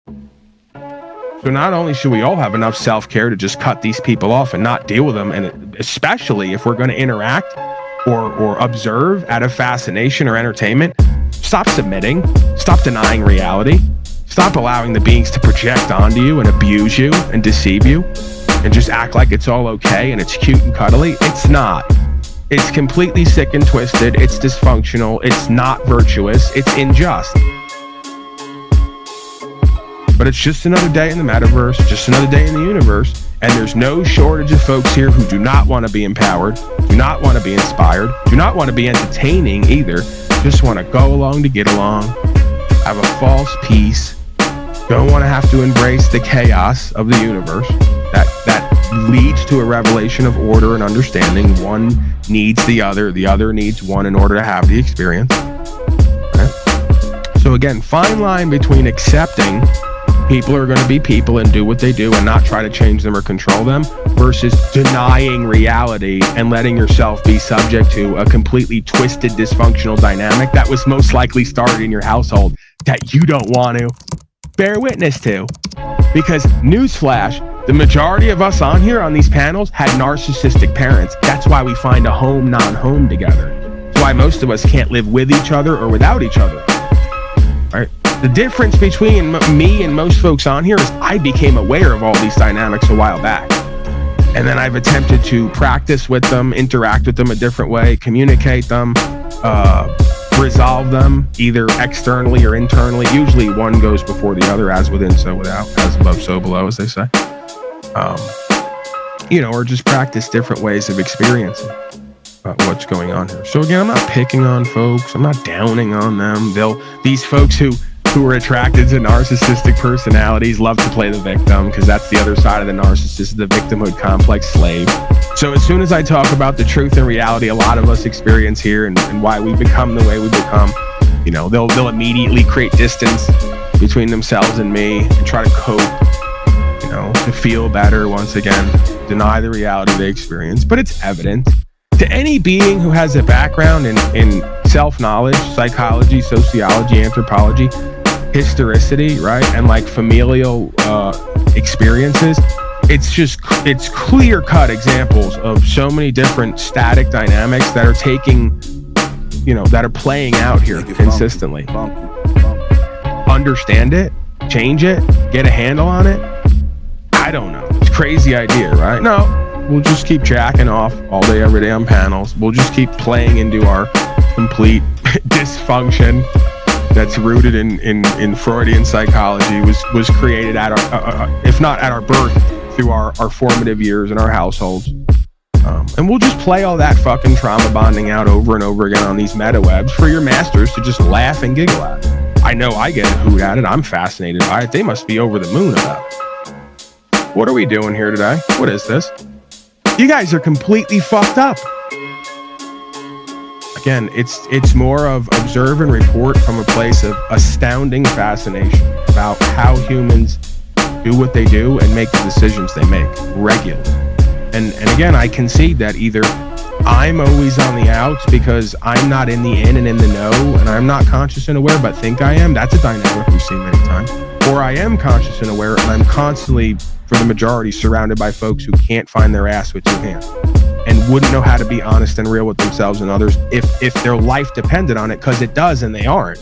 So not only should we all have enough self-care to just cut these people off and not deal with them, and especially if we're going to interact or observe out of fascination or entertainment, stop submitting, stop denying reality, stop allowing the beings to project onto you and abuse you and deceive you and just act like it's all okay and it's cute and cuddly. It's not. It's completely sick and twisted. It's dysfunctional. It's not virtuous. It's unjust. But it's just another day in the metaverse, just another day in the universe, and there's no shortage of folks here who do not want to be empowered, do not want to be inspired, do not want to be entertaining either, just want to go along to get along, have a false peace, don't want to have to embrace the chaos of the universe that leads to a revelation of order and understanding. One needs the other needs one in order to have the experience. Okay? So again, fine line between accepting people are going to be people and do what they do and not try to change them or control them, versus denying reality and letting yourself be subject to a completely twisted, dysfunctional dynamic that was most likely started in your household that you don't want to bear witness to. Because newsflash, the majority of us on here on these panels had narcissistic parents. That's why we find a home, non-home together. That's why most of us can't live with each other or without each other. All right. The difference between me and most folks on here is I became aware of all these dynamics a while back. And then I've attempted to practice with them, interact with them a different way, communicate them, resolve them either externally or internally. Usually one goes before the other, as within, so without, as above, so below, as they say. Or just practice different ways of experiencing what's going on here. So again, I'm not picking on folks. I'm not downing on them. These folks who are attracted to narcissistic personalities love to play the victim, because that's the other side of the narcissist, the victimhood complex slave. So as soon as I talk about the truth and reality a lot of us experience here and why we become the way we become, they'll immediately create distance between themselves and me and try to cope, to feel better once again, deny the reality they experience. But it's evident to any being who has a background in self-knowledge, psychology, sociology, anthropology, historicity, right, and like familial experiences. It's clear-cut examples of so many different static dynamics that are that are playing out here consistently. Understand it, change it, get a handle on it. I don't know. It's a crazy idea, right? No, we'll just keep jacking off all day, every day on panels. We'll just keep playing into our complete dysfunction that's rooted in Freudian psychology, was created at our, if not at our birth, through our formative years in our households. And we'll just play all that fucking trauma bonding out over and over again on these metawebs for your masters to just laugh and giggle at. I know I get a hoot at it. I'm fascinated by it. They must be over the moon about it. What are we doing here today? What is this? You guys are completely fucked up. Again, it's more of observe and report from a place of astounding fascination about how humans do what they do and make the decisions they make regularly. And again, I concede that either I'm always on the outs because I'm not in the in and in the know, and I'm not conscious and aware, but think I am. That's a dynamic we've seen many times. Or I am conscious and aware, and I'm constantly, for the majority, surrounded by folks who can't find their ass with two hands and wouldn't know how to be honest and real with themselves and others if their life depended on it, because it does, and they aren't.